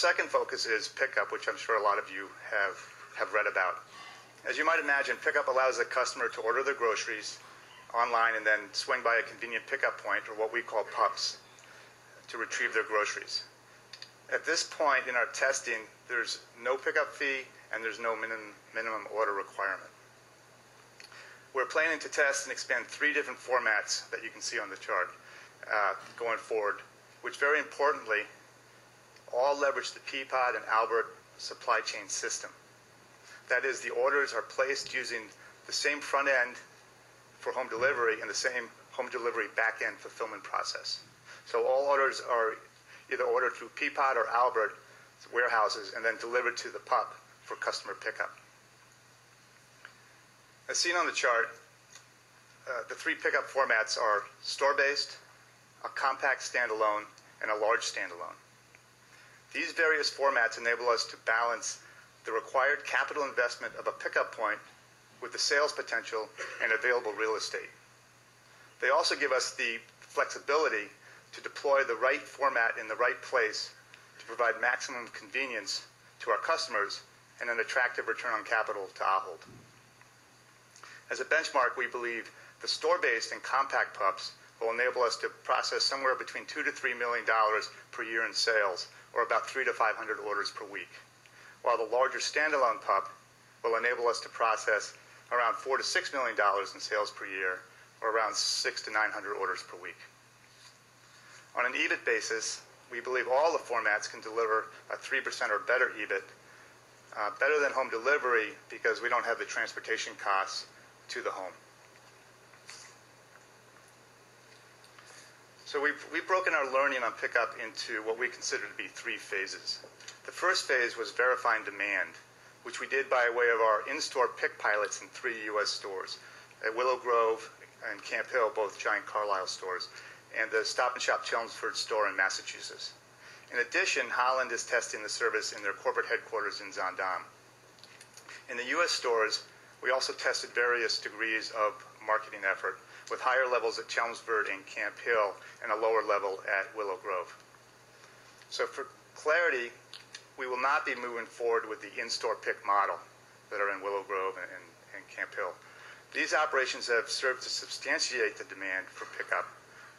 second focus is pickup, which I'm sure a lot of you have read about. As you might imagine, pickup allows the customer to order their groceries online and then swing by a convenient pickup point, or what we call PUPs, to retrieve their groceries. At this point in our testing, there's no pickup fee and there's no minimum order requirement. We're planning to test and expand 3 different formats that you can see on the chart going forward, which very importantly all leverage the Peapod and Albert supply chain system. That is, the orders are placed using the same front end for home delivery and the same home delivery back end fulfillment process. So all orders are either ordered through Peapod or Albert warehouses and then delivered to the PUP for customer pickup. As seen on the chart, the 3 pickup formats are store-based, a compact standalone, and a large standalone. These various formats enable us to balance the required capital investment of a pickup point with the sales potential and available real estate. They also give us the flexibility to deploy the right format in the right place to provide maximum convenience to our customers and an attractive return on capital to Ahold. As a benchmark, we believe the store-based and compact PUPs will enable us to process somewhere between $2 to $3 million per year in sales, or about 300 to 500 orders per week, while the larger standalone PUP will enable us to process around $4 to $6 million in sales per year, or around 600 to 900 orders per week. On an EBIT basis, we believe all the formats can deliver a 3% or better EBIT, better than home delivery because we don't have the transportation costs to the home. So we've broken our learning on pickup into what we consider to be 3 phases. The first phase was verifying demand, which we did by way of our in-store pick pilots in 3 U.S. stores, at Willow Grove and Camp Hill, both giant Carlisle stores, and the Stop & Shop Chelmsford store in Massachusetts. In addition, Holland is testing the service in their corporate headquarters in Zaandam. In the U.S. stores, we also tested various degrees of marketing effort, with higher levels at Chelmsford and Camp Hill and a lower level at Willow Grove. So for clarity, we will not be moving forward with the in-store pick model that are in Willow Grove and Camp Hill. These operations have served to substantiate the demand for pickup,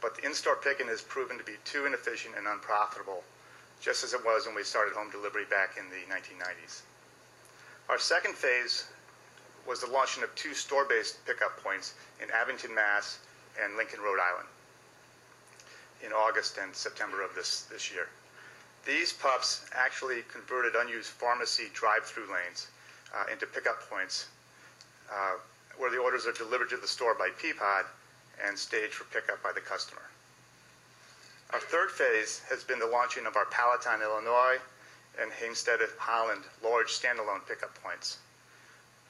but the in-store picking has proven to be too inefficient and unprofitable, just as it was when we started home delivery back in the 1990s. Our second phase was the launching of 2 store-based pickup points in Abington, Mass. And Lincoln, Rhode Island in August and September of this year. These PUPs actually converted unused pharmacy drive-through lanes into pickup points where the orders are delivered to the store by Peapod and staged for pickup by the customer. Our third phase has been the launching of our Palatine, Illinois and Hampstead, Holland large standalone pickup points.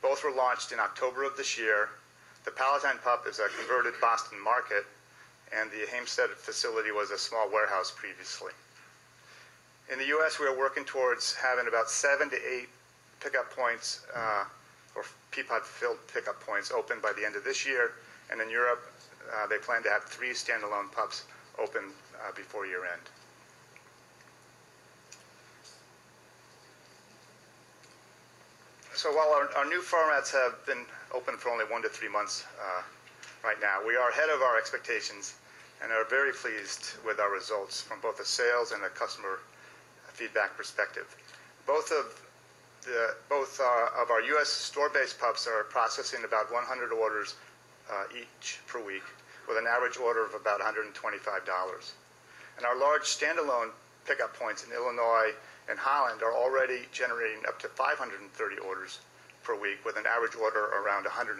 Both were launched in October of this year. The Palatine PUP is a converted Boston Market, and the Hampstead facility was a small warehouse previously. In the U.S., we are working towards having about 7 to 8 pickup points, or Peapod-filled pickup points, open by the end of this year. And in Europe, they plan to have 3 standalone PUPs open before year end. So while our new formats have been open for only 1 to 3 months right now, we are ahead of our expectations and are very pleased with our results from both a sales and a customer feedback perspective. Both of our U.S. store-based PUPs are processing about 100 orders each per week, with an average order of about $125. And our large standalone pickup points in Illinois and Holland are already generating up to 530 orders per week, with an average order around $120.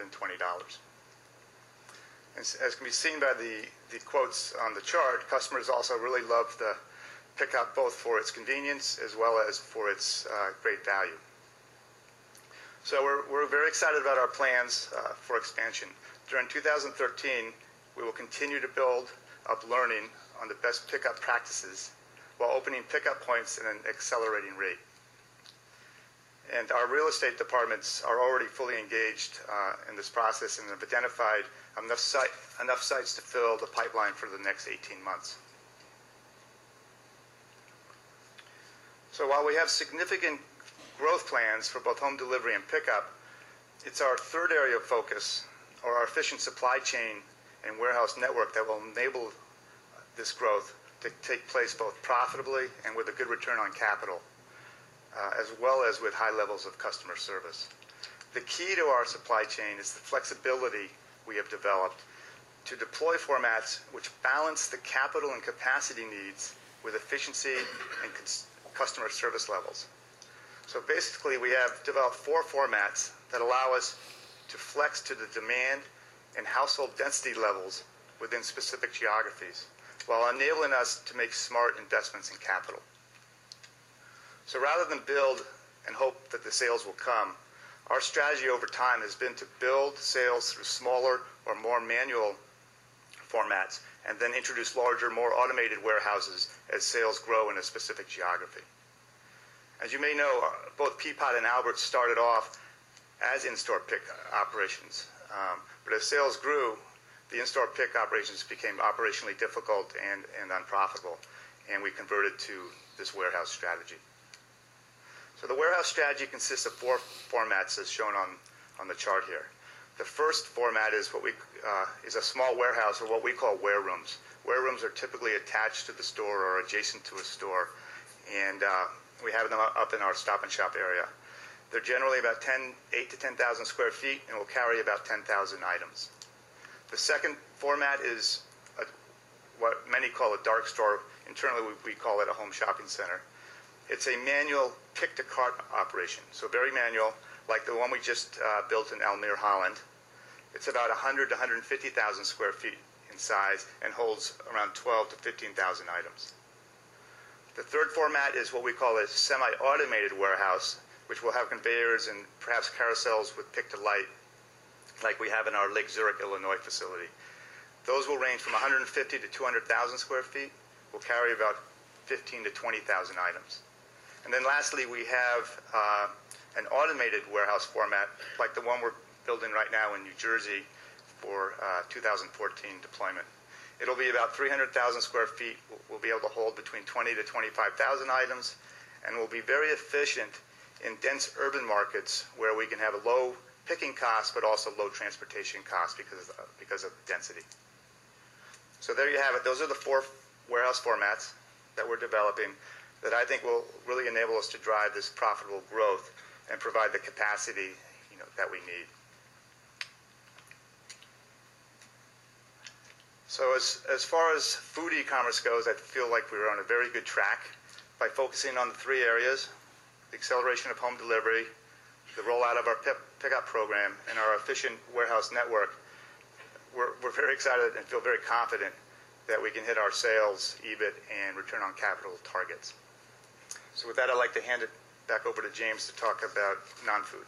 As can be seen by the quotes on the chart, customers also really love the pickup both for its convenience as well as for its great value. So we're very excited about our plans for expansion. During 2013, we will continue to build up learning on the best pickup practices while opening pickup points at an accelerating rate. And our real estate departments are already fully engaged in this process and have identified enough sites to fill the pipeline for the next 18 months. So while we have significant growth plans for both home delivery and pickup, it's our third area of focus, or our efficient supply chain and warehouse network, that will enable this growth to take place both profitably and with a good return on capital, as well as with high levels of customer service. The key to our supply chain is the flexibility we have developed to deploy formats which balance the capital and capacity needs with efficiency and customer service levels. So basically, we have developed 4 formats that allow us to flex to the demand and household density levels within specific geographies, while enabling us to make smart investments in capital. So rather than build and hope that the sales will come, our strategy over time has been to build sales through smaller or more manual formats, and then introduce larger, more automated warehouses as sales grow in a specific geography. As you may know, both Peapod and Albert started off as in-store pick operations, but as sales grew, the in-store pick operations became operationally difficult and unprofitable, and we converted to this warehouse strategy. So the warehouse strategy consists of 4 formats as shown on the chart here. The first format is is a small warehouse, or what we call warerooms. Warerooms are typically attached to the store or adjacent to a store, and we have them up in our Stop and Shop area. They're generally about 8 to 10,000 square feet and will carry about 10,000 items. The second format is what many call a dark store. Internally, we call it a home shopping center. It's a manual pick-to-cart operation, so very manual, like the one we just built in Almere, Holland. It's about 100 to 150,000 square feet in size and holds around 12 to 15,000 items. The third format is what we call a semi-automated warehouse, which will have conveyors and perhaps carousels with pick-to-light, like we have in our Lake Zurich, Illinois facility. Those will range from 150 to 200,000 square feet, will carry about 15 to 20,000 items. And then lastly, we have an automated warehouse format, like the one we're building right now in New Jersey for 2014 deployment. It'll be about 300,000 square feet. We'll be able to hold between 20 to 25,000 items, and will be very efficient in dense urban markets where we can have a low picking cost, but also low transportation costs because of density. So there you have it. Those are the 4 warehouse formats that we're developing that I think will really enable us to drive this profitable growth and provide the capacity that we need. So as far as food e-commerce goes, I feel like we're on a very good track by focusing on the 3 areas: the acceleration of home delivery, the rollout of our pickup program, and our efficient warehouse network. We're very excited and feel very confident that we can hit our sales, EBIT, and return on capital targets. So with that, I'd like to hand it back over to James to talk about non-food.